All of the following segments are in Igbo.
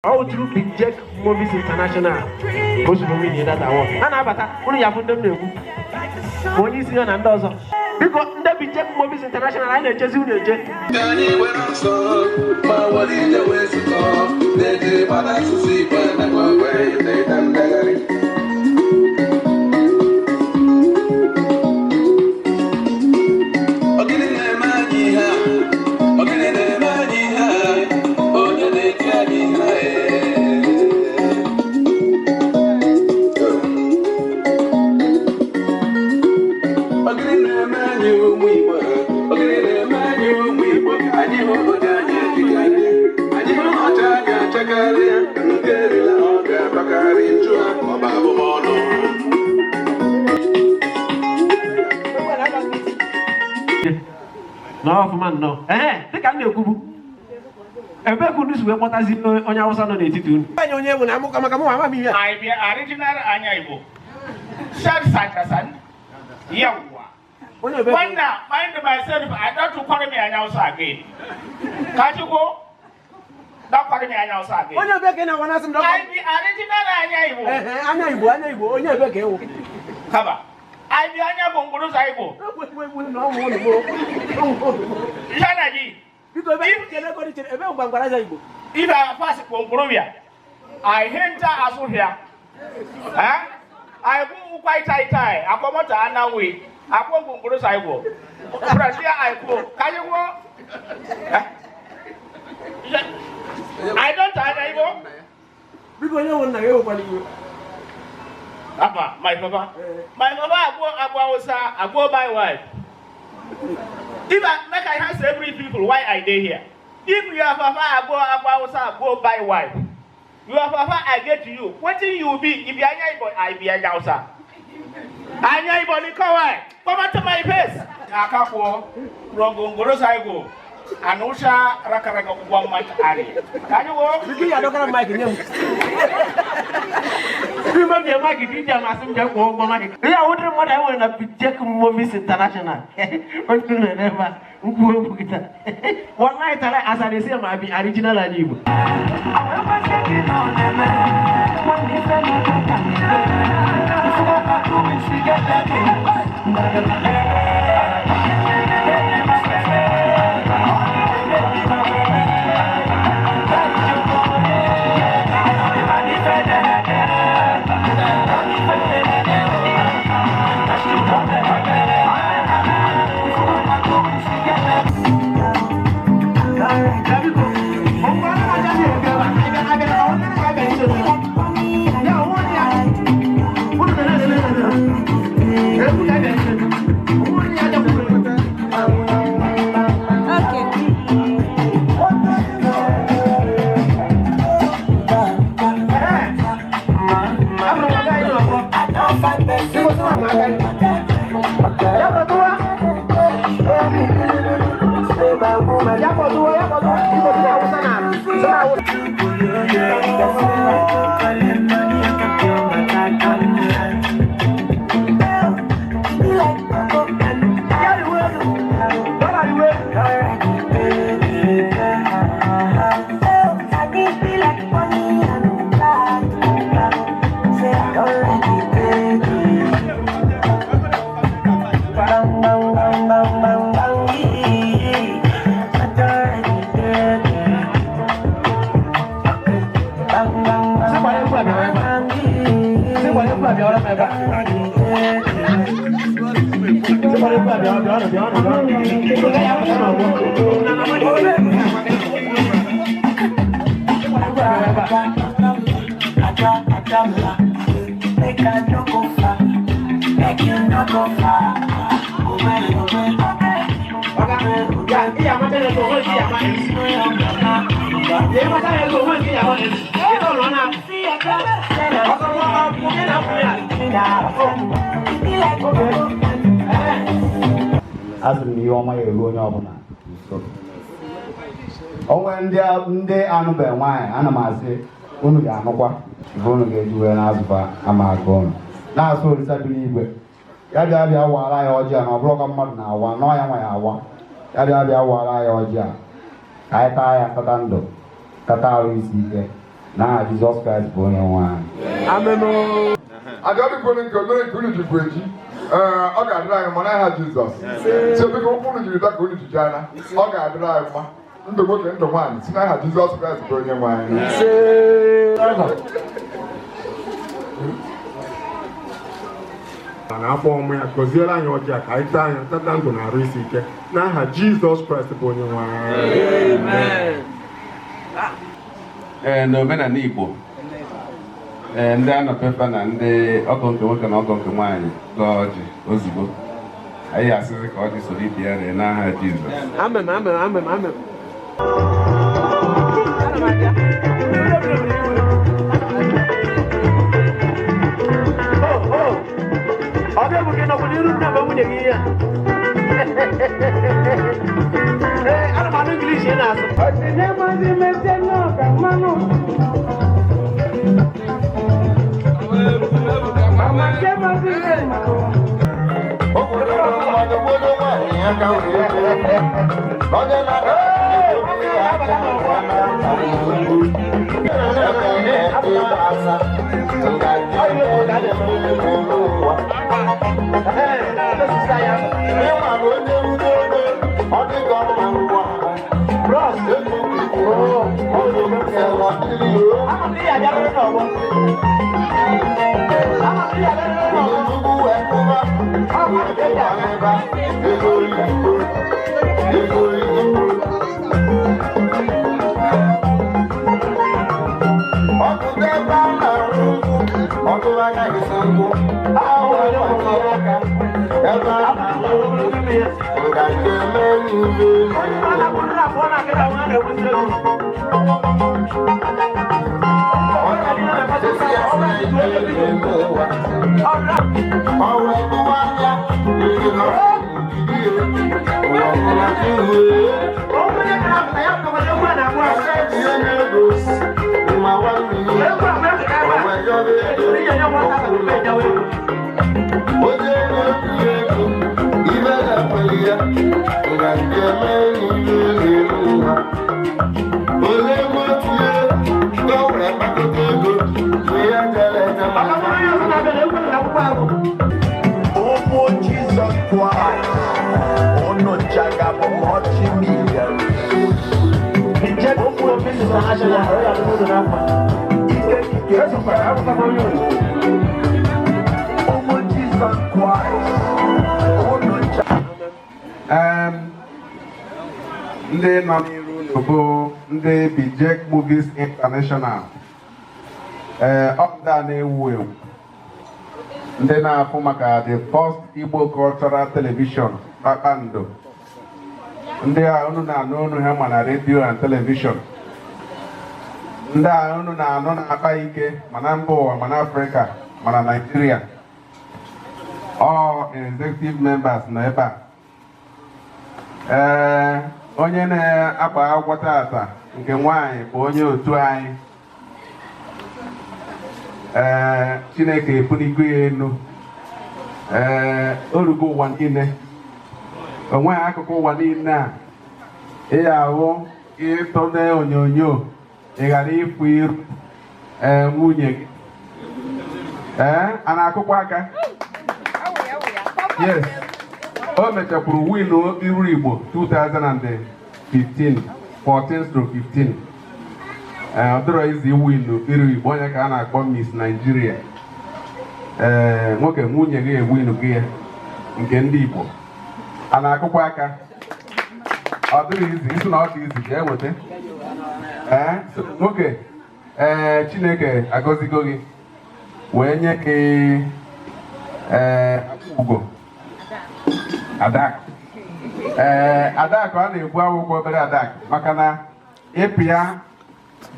All through Big Jack Movies International. Push for me that award. And Abata, only have them new. When you see an andozo. Because the Big Jack Movies International, I know just you. No, man, no. They can't do Kubu. A bear could do what I see on your son on 82. I don't know when I'm original Anyaibo. Shad Sakasan. Yawa. When now, mind myself, I don't to call me announce again. Can't you go? Don't call me announce again. When you're back in, I want to I be original Anyaibo. On your back. Cover. I be Anya Bongoro Saibo. Janaji, if I pass Bongorovia, I enter as here. I go quite tight. I come out another way. I go Bongoro Saibo. Brazil, I go. Can you go? I don't know. Because you want to go. Papa, my papa, I go by wife. If I ask every people why I dey here. If you are papa, I go by wife. You are papa, I get to you. What will you be? If you are boy, I be a Gausa. I boy, Nikawai. Come to my face. Akapo, Rongongoro Saigo. Anusha Rakaraka 1 month ari. Can you walk? I don't have Mike. Remember your Mike, you just ask him to go on money. I wonder what I want to Jack Movies International. What do never one night as I say, might be original and you. Asum ni ọma elu onye ọbụla onwe ndị anụbe nwanyị ana m asị unu ga-anụkwa bụ unu ga-ejiwe n'azụfa ama agụ unu na-asụ olisa dị n'igwe ya bịa wara ya ọjị a na ọ bụrụkwa mmadụ na-awa nọ ya nwa ya awa ya bịa wara ya ọjị a ka anyị taa ya nkata ndụ kata arụ isi ike n'aha Jizọs Kraịst bụ onye nwe anyị. Amen. Adịọdịkwere nke mere nke unu jikwa eji ọ ga-adịrị anyị mma n'aha Jizọs. Si ebe ka ụkwụ unu jiri taa ka unu jiji anya ọ ga-adịrị anyị mma ndụ nwoke ndụ nwaanyị si n'aha Jizọs Kraịst bụ onye nwe anyị. na-akpọ ọmụ ya gọziere anyị ọjị ka anyị taa anyị tata ndụ na-arụ isi ike n'aha Jizọs Kraịst bụ onye nwe anyị. N'omenala Igbo ndị anọpefa na ndị ọgọ nke nwoke na ọgọ nke nwaanyị gọọ ọjị ozugbo anyị asịrị ka ọjị soro ibe ya ree n'aha Jizọs. Amen. Amen. Amen. Amen. Ọbẹ̀ bùkẹ́ náà kò ní irú náà bá wúnyẹ̀ yìí yá. Alùpàdé English yẹn náà sọ. Ọ̀sẹ̀ ní ẹ̀ma ti mẹ́tẹ́ náà kà má nù. Màmá kẹ́ máa ti mẹ́ mà. Ọkùnrin náà ló máa dọ̀bọ̀ ló wà ní ẹ̀ka òní. Lọ́jọ́ náà ló ń bí àgbà wọn náà. Ndị nọ n'iru unu bụ ndị Bijek Movies International. Ọbụda na-ewu ewu ndị na-afụ maka the first Igbo cultural television kpakpando. Ndị a unu na-anụ unu ha ma na redio and television. Ndị a unu na-anụ na-akpa ike ma na mba ụwa ma na Afrịka ma na Naịjirịa. All executive members nọ ebe a. Onye na-agba akwụkwọ tata nke nwaanyị bụ onye otu anyị. Chineke ebunigo ya elu. Orugo ụwa niile. Onweghị akụkụ ụwa niile a ị ahụ ịtọ na onyonyo ị ghara ịfụ iru nwunye gị. A na-akụkwa aka? Yes. O mechakwuru win iru Igbo 2015 14/15. Ọ dịrọ izi win iru Igbo onye ka a na-akpọ Miss Nigeria. Nwoke nwunye gị ewinu gị ya nke ndị Igbo. A na-akụkwa aka? Ọ dịrị izi isi na ọ dị izi ga-eweta. Nwoke Chineke agọzigo gị wee nye gị ugo Adakụ. Adakụ a na-ebu akwụkwọ obere Adakụ maka na ịpịa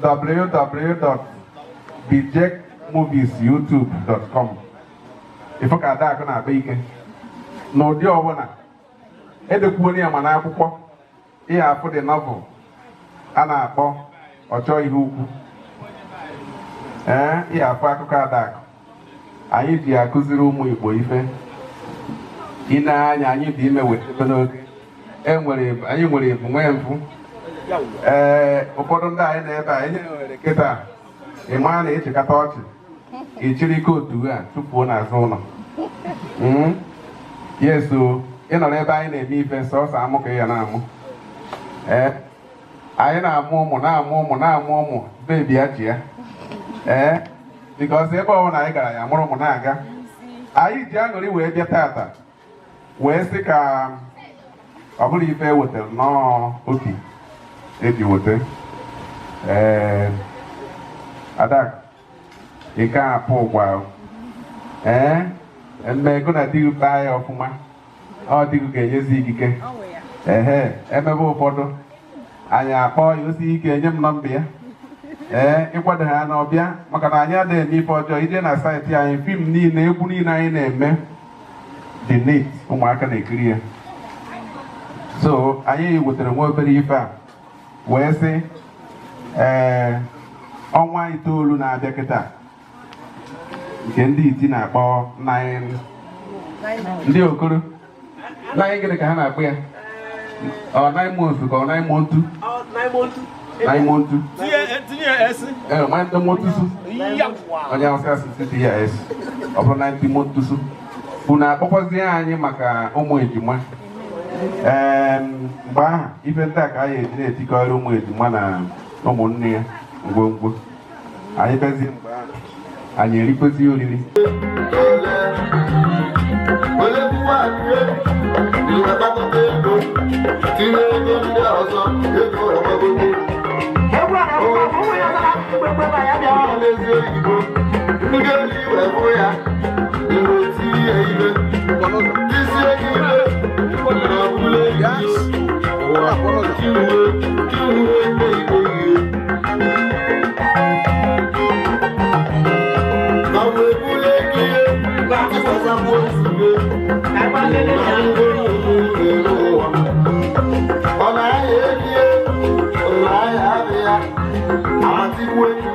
www.bijekmoviesyoutube.com ịfụ ka Adakụ na-akpa ike n'ụdị ọbụla edekwuo ya ma n'akwụkwọ ihe afụ dị novel a na-akpọ Ọchọ Ihe Ukwu. Ihe afụ akụkọ Adakụ anyị ji akụziri ụmụ Igbo ife. Ine anya anyị dị ime wetebe n'oge anyị nwere ebu nwee mfụ. Ụfọdụ ndị anyị na-ebe a enye nwere kịta ị maa na echekata ọchị ị chịrị kootu a tụfuo n'azụ ụlọ yeso ị nọrọ ebe anyị na-eme ife sọsọ amụ ka ị ya na-amụ anyị na-amụ ụmụ bebi ya ji ya bikọs ebe ọbụla anyị gara ya mụrụ ụmụ na-aga anyị ji aṅụrị wee bịa tata wee sị ka ọ bụrụ ife ewetara nnọọ oke eji weta Ada ị ka apụ ụgwa mmego na digu kpaa ya ọfụma ọ digu ga-enyezi ikike emebe ụfọdụ anyị akpọ ya osi ike enye m nọmba ya ịkwado ha na ọbịa maka na anyị adịghị eme ife ọjọọ ije na saịtị anyị fim niile egwu niile anyị na-eme dị net ụmụaka na-ekiri ya so anyị wetara nwa obere ife a wee sị ọnwa 9 na-abịa kịta nke ndị iti na-akpọ ndị okoro nanyị gịnị ka ha na-akpọ ya ọ 9 months ka ọ 9 months 9 months onye Hausa asịsị dị ya es ọ bụrụ 90 months unu akpọkwazie anyị maka ụmụ ejima mgbe ahụ ife ndị a ka anyị eji na-etikọrọ ụmụ ejima na ụmụnne ya ngwongwo anyị bezi mgbe ahụ anyị erikwezi oriri I'm